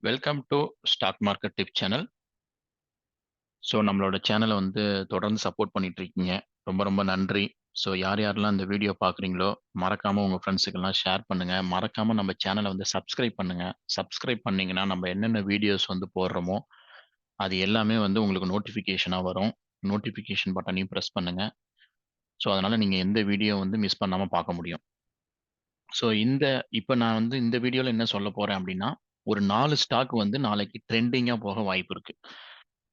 Welcome to stock market tip channel. So நம்மளோட சேனலை வந்து தொடர்ந்து சப்போர்ட் பண்ணிட்டு இருக்கீங்க. ரொம்ப ரொம்ப நன்றி. ஸோ யார் யாரெல்லாம் இந்த வீடியோ பார்க்குறீங்களோ மறக்காம உங்கள் ஃப்ரெண்ட்ஸுக்கெல்லாம் ஷேர் பண்ணுங்க. மறக்காம நம்ம சேனலை வந்து சப்ஸ்கிரைப் பண்ணுங்க. சப்ஸ்கிரைப் பண்ணீங்கன்னா நம்ம என்னென்ன வீடியோஸ் வந்து போடுறோமோ அது எல்லாமே வந்து உங்களுக்கு நோட்டிஃபிகேஷனாக வரும். நோட்டிஃபிகேஷன் பட்டனையும் ப்ரெஸ் பண்ணுங்க. ஸோ அதனால நீங்கள் எந்த வீடியோ வந்து மிஸ் பண்ணாமல் பார்க்க முடியும். ஸோ இப்போ நான் வந்து இந்த வீடியோவில் என்ன சொல்ல போறேன் அப்படின்னா, ஒரு 4 ஸ்டாக் வந்து நாளைக்கு ட்ரெண்டிங்கா போக வாய்ப்பு இருக்கு.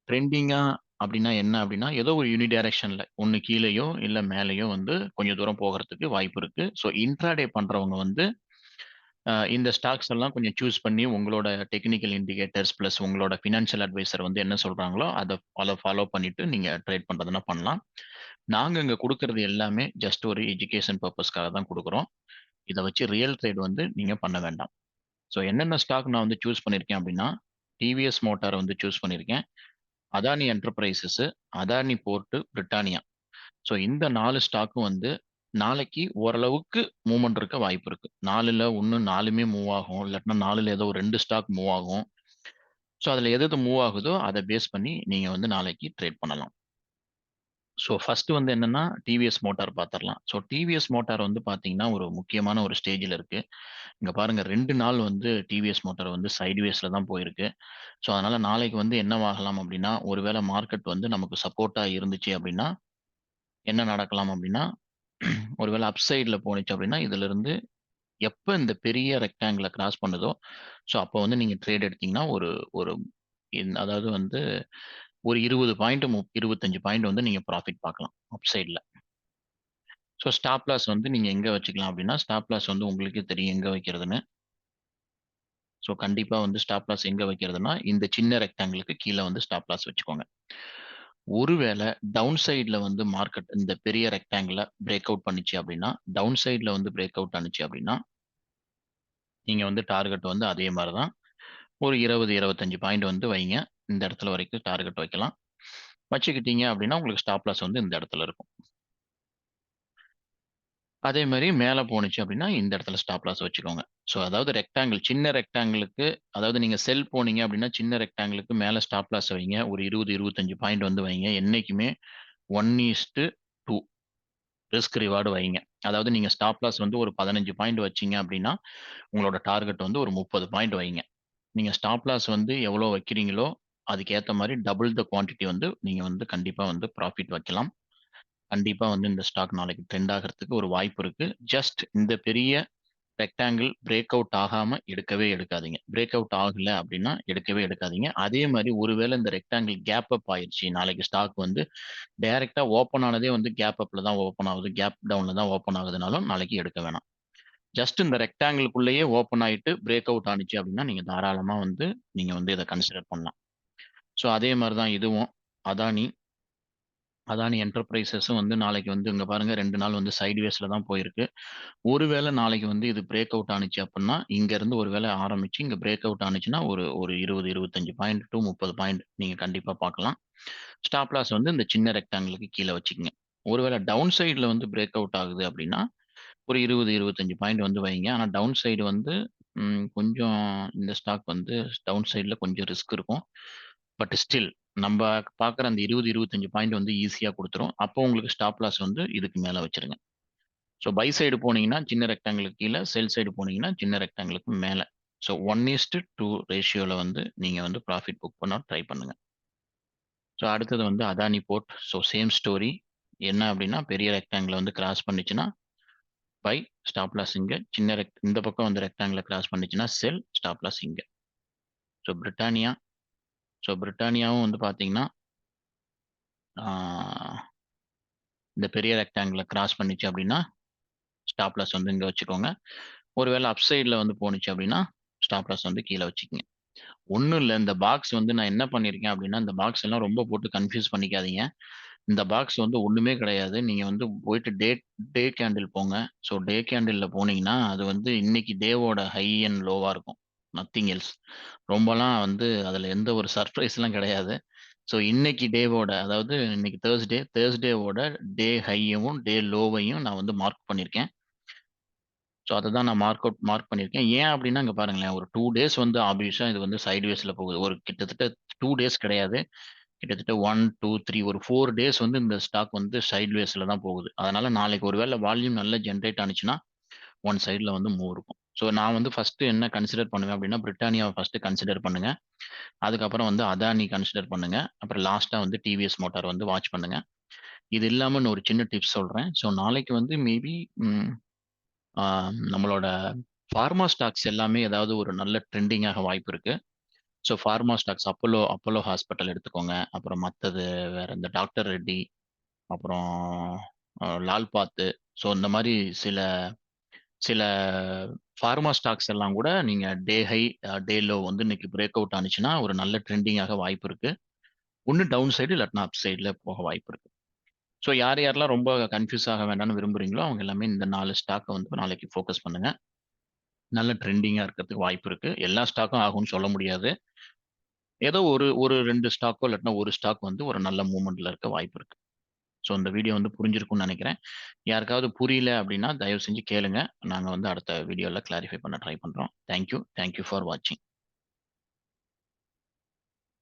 ட்ரெண்டிங்கா அப்படின்னா என்ன அப்படின்னா, ஏதோ ஒரு யூனி டைரக்ஷன்ல ஒண்ணு கீழயோ, இல்ல மேலயோ வந்து கொஞ்சம் தூரம் போகறதுக்கு வாய்ப்பு இருக்கு. ஸோ இன்ட்ராடே பண்றவங்க வந்து இந்த ஸ்டாக்ஸ் எல்லாம் கொஞ்சம் சூஸ் பண்ணி உங்களோட டெக்னிக்கல் இண்டிகேட்டர்ஸ் பிளஸ் உங்களோட ஃபினான்ஷியல் அட்வைசர் வந்து என்ன சொல்றாங்களோ, அத ஃபாலோ பண்ணிட்டு நீங்க ட்ரேட் பண்றதுன்னா பண்ணலாம். நாங்க இங்க குடுக்கறது எல்லாமே ஜஸ்ட் ஒரு எஜுகேஷன் பர்ப்பஸ்க்காக தான் குடுக்குறோம். இத வச்சு ரியல் ட்ரேட் வந்து நீங்க பண்ண வேண்டாம். ஸோ என்னென்ன ஸ்டாக் நான் வந்து சூஸ் பண்ணியிருக்கேன் அப்படின்னா, டிவிஎஸ் மோட்டார் வந்து சூஸ் பண்ணியிருக்கேன். Adani Enterprises, Adani Port, Britannia. So இந்த 4 ஸ்டாக்கும் வந்து நாளைக்கு ஓரளவுக்கு மூவ்மெண்ட் இருக்க வாய்ப்பு இருக்கு. 4ல ஒண்ணு 4மே மூவ் ஆகும். இல்லாட்டினா 4ல ஏதோ ஒரு 2 ஸ்டாக் மூவ் ஆகும். ஸோ அதுல எது எது மூவ் ஆகுதோ அத பேஸ் பண்ணி நீங்க வந்து நாளைக்கு ட்ரேட் பண்ணலாம். ஸோ ஃபர்ஸ்ட் வந்து என்னன்னா, டிவிஎஸ் மோட்டார் பார்த்துரலாம். ஸோ டிவிஎஸ் மோட்டார் வந்து பார்த்தீங்கன்னா, ஒரு முக்கியமான ஒரு ஸ்டேஜ்ல இருக்கு. இங்க பாருங்க 2 நாள் வந்து டிவிஎஸ் மோட்டார் வந்து சைட்வேஸ்ல தான் போயிருக்கு. ஸோ அதனால நாளைக்கு வந்து என்னவாகலாம் அப்படின்னா, ஒருவேளை மார்க்கெட் வந்து நமக்கு சப்போர்ட்டா இருந்துச்சு அப்படின்னா, என்ன நடக்கலாம் அப்படின்னா, ஒருவேளை அப் சைட்ல போணுச்சு அப்படின்னா, இதிலிருந்து எப்ப இந்த பெரிய ரெக்டாங்கிள கிராஸ் பண்ணுதோ, ஸோ அப்ப வந்து நீங்க ட்ரேட் எடுத்தீங்கன்னா, ஒரு ஒரு அதாவது வந்து ஒரு 20 பாயிண்ட் 25 பாயிண்ட் வந்து நீங்க ப்ராஃபிட் பார்க்கலாம். அப் சைட்ல. ஸோ ஸ்டாப் லாஸ் வந்து நீங்க எங்க வச்சுக்கலாம் அப்படின்னா, ஸ்டாப் லாஸ் வந்து உங்களுக்கே தெரியும் எங்க வைக்கிறதுன்னு. ஸோ கண்டிப்பா வந்து ஸ்டாப் லாஸ் எங்க வைக்கிறதுன்னா, இந்த சின்ன ரெக்டாங்கிளுக்கு கீழ வந்து ஸ்டாப் லாஸ் வச்சுக்கோங்க. ஒருவேள டவுன் சைட்ல வந்து மார்க்கெட் இந்த பெரிய ரெக்டாங்கிள பிரேக் அவுட் பண்ணுச்சு அப்படின்னா, டவுன் சைட்ல வந்து பிரேக் அவுட் ஆனுச்சு அப்படின்னா, நீங்க வந்து டார்கெட் வந்து அதே மாரி தான். ஒரு 20, 25 பாயிண்ட் வந்து வைங்க. இந்த இடத்துல வரைக்கும் டார்கெட் வைக்கலாம். வச்சுக்கிட்டீங்க அப்படின்னா, உங்களுக்கு ஸ்டாப் லாஸ் வந்து இந்த இடத்துல இருக்கும். அதே மாரி மேல போணுச்சு அப்படின்னா, இந்த இடத்துல ஸ்டாப் லாஸ் வச்சுக்கோங்க. ஸோ அதாவது சின்ன ரெக்டாங்கிளுக்கு அதாவது நீங்க செல் போனீங்க அப்படின்னா, சின்ன ரெக்டாங்கிளுக்கு மேல ஸ்டாப் லாஸ் வைங்க. ஒரு 20, 25 பாயிண்ட் வந்து வைங்க. என்னைக்குமே 1:2 ரிஸ்க் ரிவார்டு வைங்க. அதாவது நீங்க ஸ்டாப் லாஸ் வந்து ஒரு 15 பாயிண்ட் வச்சீங்க அப்படின்னா, உங்களோட டார்கெட் வந்து ஒரு 30 பாயிண்ட் வைங்க. நீங்க ஸ்டாப் லாஸ் வந்து எவ்வளோ வைக்கிறீங்களோ, அதுக்கு ஏத்த மாரி டபுள் த குவான்டிட்டி வந்து நீங்க வந்து கண்டிப்பா வந்து ப்ராஃபிட் வைக்கலாம். கண்டிப்பா வந்து இந்த ஸ்டாக் நாளைக்கு ட்ரெண்ட் ஆகுறதுக்கு ஒரு வாய்ப்பு இருக்கு. ஜஸ்ட் இந்த பெரிய ரெக்டாங்கிள் பிரேக் அவுட் ஆகாம எடுக்கவே எடுக்காதீங்க. பிரேக் அவுட் ஆகல அப்படின்னா எடுக்கவே எடுக்காதீங்க. அதே மாரி ஒருவேளை இந்த ரெக்டாங்கிள் கேப் அப் ஆயிருச்சு. நாளைக்கு ஸ்டாக் வந்து டைரக்ட்டா ஓப்பன் ஆனதே வந்து கேப் அப்ல தான் ஓப்பன் ஆகுது. கேப் டவுன்ல தான் ஓப்பன் ஆகுதுனாலும் நாளைக்கு எடுக்க வேணாம். ஜஸ்ட் இந்த ரெக்டாங்கிள்குள்ளேயே ஓப்பன் ஆயிட்டு பிரேக் அவுட் ஆனுச்சு அப்படின்னா, நீங்க தாராளமா வந்து நீங்க வந்து இத கன்சிடர் பண்ணலாம். ஸோ அதே மாரி தான் இதுவும். அதானி அதானி என்டர்பிரைசஸும் வந்து நாளைக்கு வந்து இங்க பாருங்க 2 நாள் வந்து சைட்வேஸ்ல தான் போயிருக்கு. ஒருவேள நாளைக்கு வந்து இது பிரேக் அவுட் ஆனுச்சு அப்புட்ன்னா, இங்க இருந்து ஒரு வேள ஆரம்பிச்சு இங்க பிரேக் அவுட் ஆனுச்சுன்னா, ஒரு ஒரு 20, 25 பாயிண்ட் டூ 30 பாயிண்ட் நீங்க கண்டிப்பா பார்க்கலாம். ஸ்டாப் லாஸ் வந்து இந்த சின்ன ரெக்டாங்கிளுக்கு கீழ வச்சுக்கங்க. ஒருவேள டவுன் சைட்ல வந்து பிரேக் அவுட் ஆகுது அப்டின்னா, ஒரு 20, 25 பாயிண்ட் வந்து வைங்க. ஆனா டவுன் சைடு வந்து கொஞ்சம் இந்த ஸ்டாக் வந்து டவுன் சைட்ல கொஞ்சம் ரிஸ்க் இருக்கும். பட் ஸ்டில் நம்ப பார்க்குற அந்த 20, 25 பாயிண்ட் வந்து ஈஸியா குடுத்துரும். அப்போ உங்களுக்கு ஸ்டாப் லாஸ் வந்து இதுக்கு மேல வச்சுருங்க. ஸோ பை சைடு போனீங்கன்னா, சின்ன ரெக்டாங்கிளுக்கு கீழ, செல் சைடு போனீங்கன்னா, சின்ன ரெக்டாங்கிளுக்கு மேல. ஸோ 1:2 ரேஷியோல வந்து நீங்க வந்து ப்ராஃபிட் புக் பண்ண ட்ரை பண்ணுங்க. ஸோ அடுத்தது வந்து Adani Port. So same story. என்ன அப்டின்னா, பெரிய ரெக்டாங்கிள வந்து கிராஸ் பண்ணுச்சுன்னா, பை, ஸ்டாப் லாஸ் இங்க. இந்த பக்கம் வந்து ரெக்டாங்கிள கிராஸ் பண்ணுச்சுன்னா, செல், ஸ்டாப் லாஸ் இங்க. So Britannia. ஸோ பிரிட்டானியாவும் வந்து பார்த்தீங்கன்னா, ஆ இந்த பெரிய ரெக்டாங்கிள கிராஸ் பண்ணுச்சு அப்டின்னா, ஸ்டாப் லாஸ் வந்து இங்க வச்சுக்கோங்க. ஒருவேள அப் சைட்ல வந்து போணுச்சு அப்டின்னா, ஸ்டாப் லாஸ் வந்து கீழ வச்சுக்கங்க. ஒண்ணும் இல்ல. இந்த பாக்ஸ் வந்து நான் என்ன பண்ணியிருக்கேன் அப்டின்னா, இந்த பாக்ஸ் எல்லாம் ரொம்ப போட்டு கன்ஃப்யூஸ் பண்ணிக்காதீங்க. இந்த பாக்ஸ் வந்து ஒண்ணுமே கிடையாது. நீங்க வந்து போயிட்டு டே டே கேண்டில் போங்க. ஸோ டே கேண்டில்ல போனீங்கன்னா, அது வந்து இன்னைக்கு டேவோட ஹை அண்ட் லோவா இருக்கும். Nothing else. ரொம்பலாம் வந்து அதுல எந்த ஒரு சர்ப்ரைஸ்லாம் கிடையாது. ஸோ இன்னைக்கு டேவோட அதாவது இன்னைக்கு தேர்ஸ்டேவோட டே ஹையவும், டே லோவையும் நான் வந்து மார்க் பண்ணியிருக்கேன். ஸோ அததான் நான் மார்க் பண்ணியிருக்கேன். ஏன் அப்டின்னா, இங்க பாருங்களேன். ஒரு 2 டேஸ் வந்து ஆப்வியஸா இது வந்து சைட்வேஸ்ல போகுது. ஒரு கிட்டத்தட்ட 2 டேஸ் கிடையாது. கிட்டத்தட்ட 1, 2, 3 ஒரு 4 டேஸ் வந்து இந்த ஸ்டாக் வந்து சைட்வேஸ்ல தான் போகுது. அதனால நாளைக்கு ஒரு வேள வால்யூம் நல்லா ஜெனரேட் ஆனுச்சுன்னா, ஒன் சைட்ல வந்து மூவ் இருக்கும். ஸோ நான் வந்து ஃபர்ஸ்ட்டு என்ன கன்சிடர் பண்ணுவேன் அப்டின்னா, பிரிட்டானியாவ ஃபர்ஸ்ட்டு கன்சிடர் பண்ணுங்க. அதுக்கப்புறம் வந்து அதானி கன்சிடர் பண்ணுங்க. அப்புறம் லாஸ்ட்டா வந்து டிவிஎஸ் மோட்டார் வந்து வாட்ச் பண்ணுங்க. இது இல்லாம இன்னும் ஒரு சின்ன டிப்ஸ் சொல்றேன். ஸோ நாளைக்கு வந்து மேபி ம் ஆ நம்மளோட ஃபார்மா ஸ்டாக்ஸ் எல்லாமே ஏதாவது ஒரு நல்ல ட்ரெண்டிங்காக வாய்ப்பு இருக்கு. So pharma stocks Apollo hospital எடுத்துக்கோங்க. அப்புறம் மத்தது வேற இந்த டாக்டர் ரெட்டி, அப்புறம் லால் பாத்து. ஸோ இந்த மாரி சில சில ஃபார்மா ஸ்டாக்ஸ் எல்லாம் கூட நீங்க டே ஹை, டே லோ வந்து இன்னைக்கு பிரேக் அவுட் ஆனுச்சுன்னா, ஒரு நல்ல ட்ரெண்டிங்காக வாய்ப்பு இருக்கு. ஒண்ணு டவுன் சைடு இல்லாட்டினா அப் சைடுல போக வாய்ப்பு இருக்கு. ஸோ யார் யாரெல்லாம் ரொம்ப கன்ஃப்யூஸ் ஆக வேண்டாம்னு விரும்புறீங்களோ, அவங்க எல்லாமே இந்த 4 ஸ்டாக்க வந்து நாளைக்கு ஃபோக்கஸ் பண்ணுங்க. நல்ல ட்ரெண்டிங்கா இருக்கிறதுக்கு வாய்ப்பு இருக்கு. எல்லா ஸ்டாக்கும் ஆகும்னு சொல்ல முடியாது. ஏதோ ஒரு ஒரு 2 ஸ்டாக்கோ இல்லாட்டினா ஒரு ஸ்டாக் வந்து ஒரு நல்ல மூவ்மெண்ட்ல இருக்க வாய்ப்பு இருக்கு. ஸோ இந்த வீடியோ வந்து புரிஞ்சிருக்கும்னு நெனைக்கிறேன். யாருக்காவது புரியல அப்டின்னா, தயவு செஞ்சு கேளுங்க. நாங்க வந்து அடுத்த வீடியோல கிளாரிஃபை பண்ண ட்ரை பண்றோம். தேங்க் யூ ஃபார் வாட்சிங்.